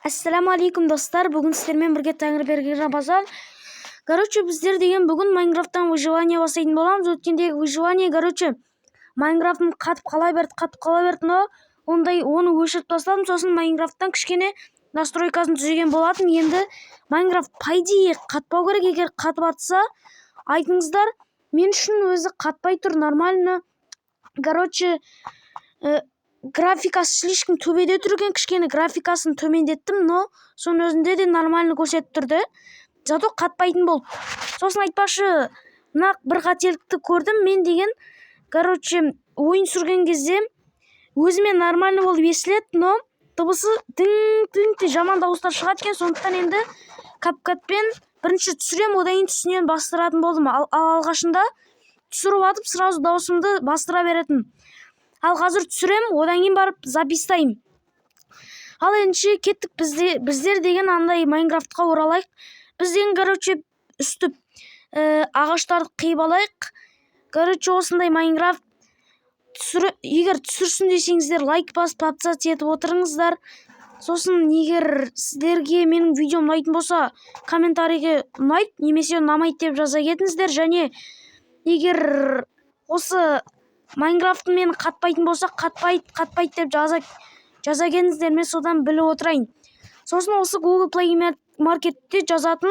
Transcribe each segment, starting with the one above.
Ассаламу алейкум достар, бүгін сіздермен бірге Тәңірберген Рамазан. Біздер деген бүгін Майнкрафттан выживание бастайтын боламыз. Өткендегі выживание, Майнкрафттың қатып қала берді, но оны өшіріп тастадым. Сосын Майнкрафттан кішкене настройкасын түзеген болатын. Енді Майнкрафт пайдие қатпау керек, егер қатып атса, айтыңыздар. Мен үшін өзі қатпай тұр, нормально. Графикасы слишком төбеде тұрген, кішкене графикасын төмендеттім, но соның өзінде де нормально көрсетіп тұрды. Зато қатпайтын бол. Сосын айтпашы, бір қателікті көрдім. Мен деген, ойын сүрген кезде өзіме нормально болып естіледі, но дыбысы тың жаман дауыстар шығады екен. Сондықтан енді капкатпен бірінші түсірем, одан кейін түсінен бастыратын болдым. Ал алғашында түсіріп атып, сразу дауысымды бастыра беретін. Ал қазір түсірем, одан кейін барып запистайым. Ал енді кеттік, біздер деген андай Майнкрафтқа оралайық. Біз деген, үстіп ағаштарды қиып алайық. Осындай Майнкрафт егер түсірсін десеңіздер, лайк басып, подписаться етіп отырыңыздар. Сосын егер сіздерге менің видеом ұнайтын болса, комментарийге ұнайды, немесе ұнамайды деп жаза кетіңіздер. Және егер осы Майнкрафттың мені қатпайтын болса, қатпайды деп жаза кетіңіздер, мен содан біліп отырайын. Сосын осы Google Play Market'те жазатын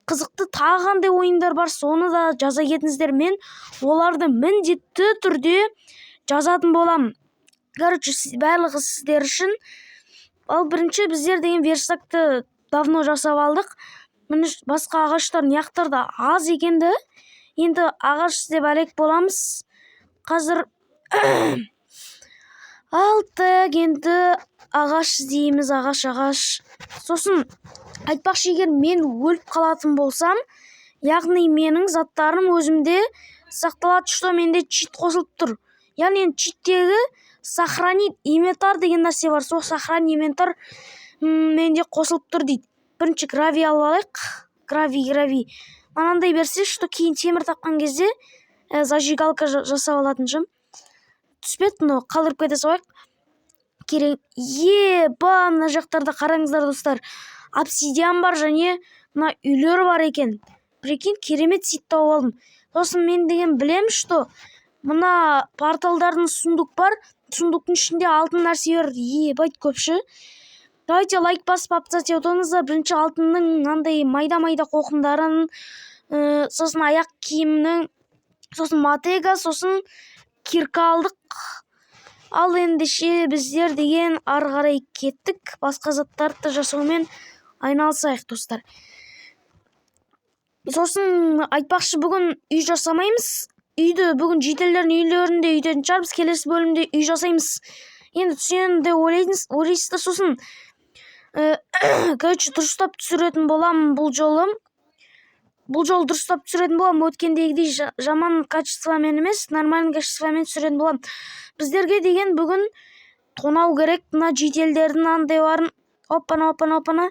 қызықты тағы қандай ойындар бар, соны да жаза кетіңіздер. Мен оларды міндетті түрде жазатын болам. Барлығы сіздер үшін. Ал бірінші біздер деген верстакты давно жасап алдық. Басқа ағаштар неяқтарда аз екенді. Енді ағаш іздеп әлек боламыз. Қазір 6 енді ағаш іздейміз, ағаш. Сосын айтпақшы, егер мен өліп қалатын болсам, яғни менің заттарым өзімде сақталады, что менде чит қосылып тұр. Яғни читтегі сохранить инвентар деген нәрсе бар. Сол сохранить инвентар менде қосылып тұр дейді. Бірінші гравий алып алайық. Гравий. Мынандай берсе, что кейін темір тапқан кезде зажигалка жасап алатын жым. Түспет, но қалдырып кете салайық. Мына жақтарда қараңыздар достар. Обсидиан бар, және мына үйлер бар екен. Прикинь, керемет сит тауып алдым. Сосын мен деген білем, что мына порталдардың сундук бар. Сундуктың ішінде алтын нәрсе бар. Байт көпші. Давайте лайк басып, подписаться етіңіздер. Бірінші алтынның андай майда қоқымдарын, сосын аяқ киімнің, сосын мотыга, сосын кирка алдық. Ал ендеше біздер деген ары қарай кеттік. Басқа заттарды жасаумен айналысайық достар. Сосын айтпақшы, бүгін үй жасамаймыз. Үйді бүгін жителердің үйлерінде үйден шығармыз. Келесі бөлімде үй жасаймыз. Енді түсенді ойлайсыздар. Сосын дұрыстап түсіретін болам бұл жолы. Бұл жол дұрыстап түсіретін болам. Өткендегідей жаман качествомен емес, нормальный качествомен түсіретін болам. Біздерге деген бүгін тонау керек. Мына жителдердің андай барын. Опана.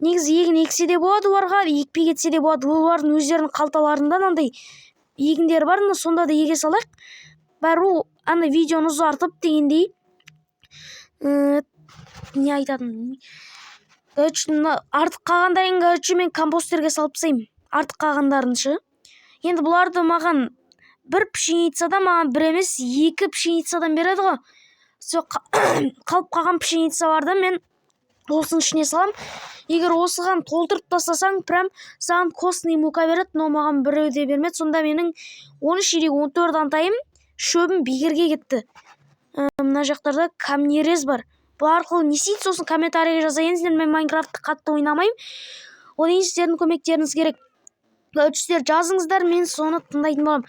Негізі егін ексе де болады оларға, екпей кетсе де болады. Олардың өздерінің қалталарында андай егіндер бар, сонда да еге салайық. Бәрі андай видеоны ұзартып дегендей. Не айтатын? Артық қағандайын, мен компостерге салып тастаймын. Артық қағандарыншы. Енді бұларды маған бір пшеницадан, маған бір емес, 2 пшеницадан береді ғой. Қалып қалған пшеница бар да, мен осының ішіне салам. Егер осыған толтырып тастасаң, прям саған костный мука береді, но маған біреу де бермеді. Сонда менің 13-14 антайым шөбім бекерге кетті. Мына жақтарда камнерез бар. Бұл арқылы не істейді? Сосын комментарийге жазайыныздар. Мен Майнкрафтты қатты ойнамаймын. Одан сіздердің көмектеріңіз керек. Сіздер жазыңыздар, мен соны тыңдайтын болам.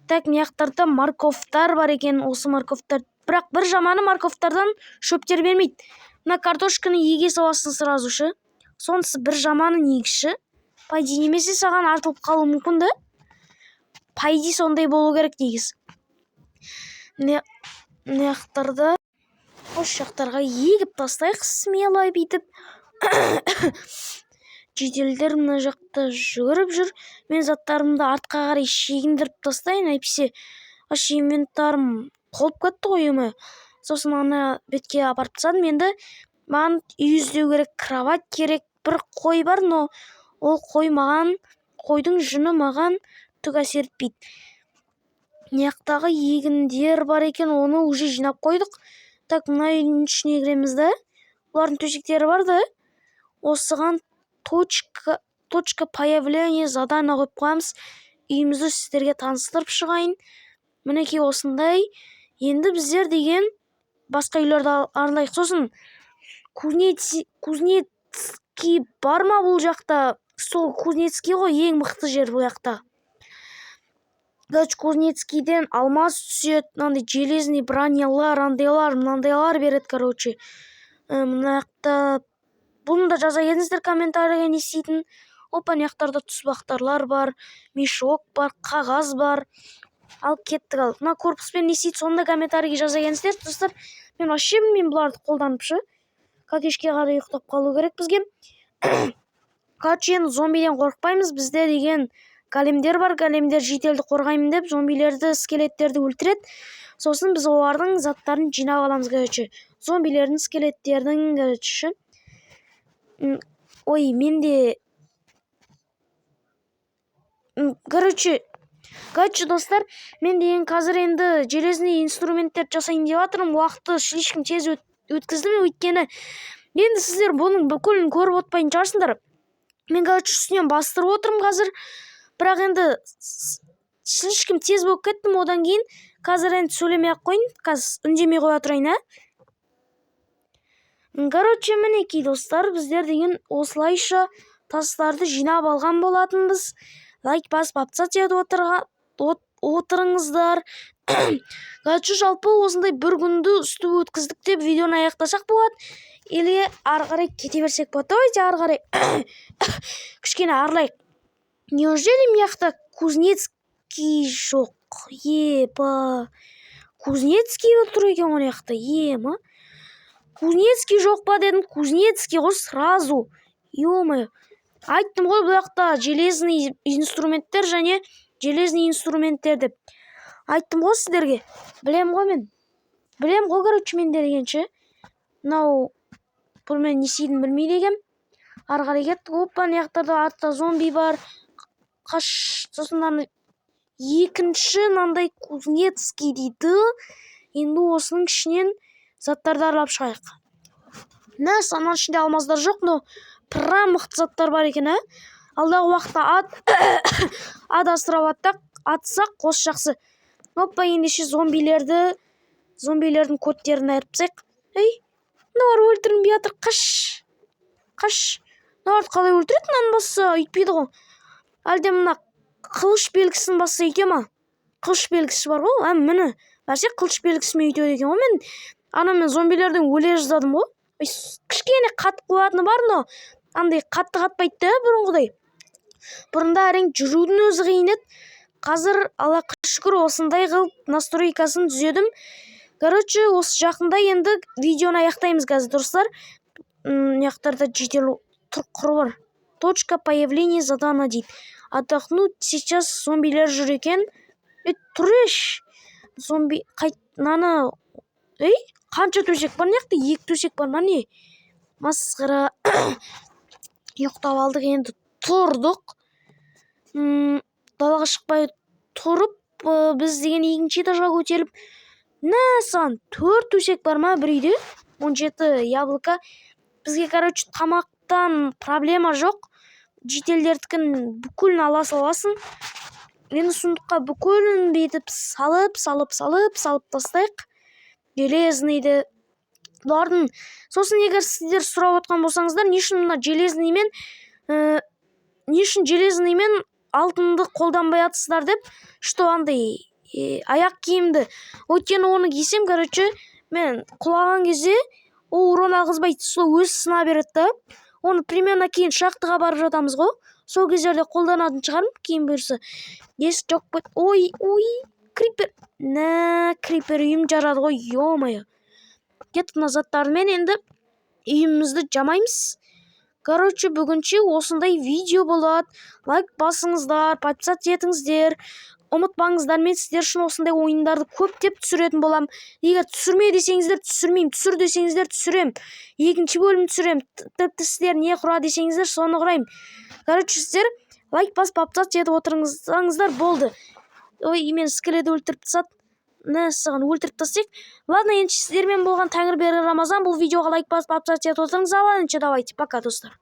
Так, мияқтарда морковтар бар екен, осы морковтар. Бірақ бір жаманы морковтардан шөптер бермейді. Мына картошканы еге саласың сразу шы. Сонысы бір жаманы негізші. Пайди немесе саған артылып қалу мүмкін да. Пайди сондай болу керек негіз. Мияқтарда осы жақтарға егіп тастайық, смело бүйтіп. Жителдер мына жақта жүгіріп жүр. Мен заттарымды артқа қарай шегіндіріп тастайын, әйтпесе инвентарым толып кетті ғой. Сосын ана бетке апарып тастадым. Енді маған үй іздеу керек, кровать керек, бір қой бар, но ол қойдың жүні маған түк әсер етпейді. Мынаяқтағы егіндер бар екен, оны уже жинап қойдық. Так, мына үйдің ішіне кіреміз да. Олардың төсектері бар да. Осыған точка появления задана қойып қоямыз. Үйімізді сіздерге таныстырып шығайын. Мінекей осындай. Енді біздер деген басқа үйлерді аралайық. Сосын Кузнецкий бар ма бұл жақта? Сол Кузнецкий ғой, ең мықты жер бұл жақта. Кузнецкийден алмаз түсет, мынандай железный бронялар, мынандайлар береді, короче. Мына жақта бұны да жаза кетіңіздер комментарийге не істейтін. Опа, мынаяқтарда тұсбақтарлар бар, мешок бар, қағаз бар. Алып кеттік ал. Мына корпуспен не істейді, соны да комментарийге жаза кетіңіздер, достар. Мен вообще білмеймін бұларды қолданыпшы. Как кешке қарай ұйықтап қалу керек бізге. Короче, енді зомбиден қорықпаймыз. Бізде деген големдер бар. Големдер жителді қорғаймын деп зомбилерді, скелеттерді өлтіреді. Сосын біз олардың заттарын жинап аламыз, короче. Зомбилердің, скелеттердің, короче. Ой, менде короче, достар, мен деген қазір енді железный инструменттер жасайын деп жатырмын. Уақытты слишком тез өткіздім, өйткені енді сіздер бұның бүкілін көріп отпайтын шығарсыңдар. Мен короче үстінен бастырып отырмын қазір. Бірақ енді слишком тез болып кеттім, одан кейін қазір енді сөйлемей-ақ қойын, қазір үндемей қоя тұрайын, Короче, мінекей достар, біздер деген осылайша тастарды жинап алған болатынбыз. Лайк басып подписаться отырыңыздар. Короче, жалпы осындай бір күнді үсті өткіздік деп видеоны аяқтасақ болады. Или ары қарай кете берсек болады. Давайте ары қарай кішкене арылайық. Неужели мияқта Кузнецкий жоқ? Кузнецкий отыр екен ол жақта. Кузнецкий жоқ па дедім, Кузнецкий ғой сразу. Ё-моё. Айттым ғой бұл жақта железный инструменттер және железный инструменттер деп. Айттым ғой сіздерге. Білем ғой, короче, мен дегенше. Мынау бұл мен не істейтінін білмейді екем. Ары қарай кеттік. Опа, мынаяқтарда артта зомби бар. Сосын екінші мынандай Кузнецкий дейді. Енді осының ішінен заттарды аралап шығайық. Ананың ішінде алмаздар жоқ, но прям мықты заттар бар екен, Алдағы уақытта ат атсақ қос жақсы. Опа, ендеше зомбилердің кодтерін айырып. Мыналар өлтірінбей жатыр, қаш. Мыналарды қалай өлтіреді, мынаны басса үйтпейді ғой. Әлде мына қылыш белгісін басса үйте ма? Қылыш белгісі бар ғой, міне. Бәрсе қылыш белгісімен үйтеді екен ғой. Мен зомбилердің өле жаздадым ғой. Кішкене қатты қуатыны бар, но андай қатты қатпайды бұрынғыдай. Бұрында әрең жүрудің өзі қиын еді. Қазір Аллаға шүкір осындай қылып настройкасын түзедім. Короче, осы жақында енді видеоны аяқтаймыз қазір, достар. Мынаяқтарда жедел құры бар. Точка появления задана дейді. Отдохнуть сейчас зомбилер жүр екен. Тұреш. Зомби қайтнаны. Қанша төсек бар, неяқта 2 төсек бар ма не? Масқара. Ұйықтап алдық, енді тұрдық. Далаға шықпай тұрып, біз деген 2-ші этажға көтеріліп, саған 4 төсек бар ма бір үйде? 17 яблоко. Бізге, короче, тамақтан проблема жоқ. Жителдердікін бүкілін ала саласың. Енді сундыққа бүкілін бетіп салып тастайық. Железнейді. Бұлардың, сосын егер сіздер сұрап отқан болсаңыздар, не үшін железнеймен алтынды қолданбай атсыздар деп, что андай аяқ киімді. Өйткені оны кисем, короче, мен құлаған кезде ол урон алғызбайды, сол өз сына береді. Оны примерно кейін шахтаға барып жатамыз ғой. Сол кездерде қолданатын шығарым, кейін бұйырса. Жоқ бөт. Ой, крипер. Крипер үйім жарады ғой, ё-моё. Кеттік назаттарымен енді үйімізді жамаймыз. Короче, бүгінше осындай видео болады. Лайк басыңыздар, подписаться етіңіздер. ұмытпаңыздар, мен сіздер үшін осындай ойындарды көптеп түсіретін болам. Егер түсірме десеңіздер түсірмеймін, түсір десеңіздер түсірем, екінші бөлім түсірем, тіпті сіздер не құра десеңіздер соны құрайым. Короче, сіздер лайк басып абзац етіп отырыңыздар болды. Ой, мен скелеті өлтіріп тастады. Саған өлтіріп тастайық. Ладно, енді сіздермен болған Тәңір бері Рамазан. Бұл видеоға лайк басып абзац етіп отырыңыз. Ал, давайте, пока, достар.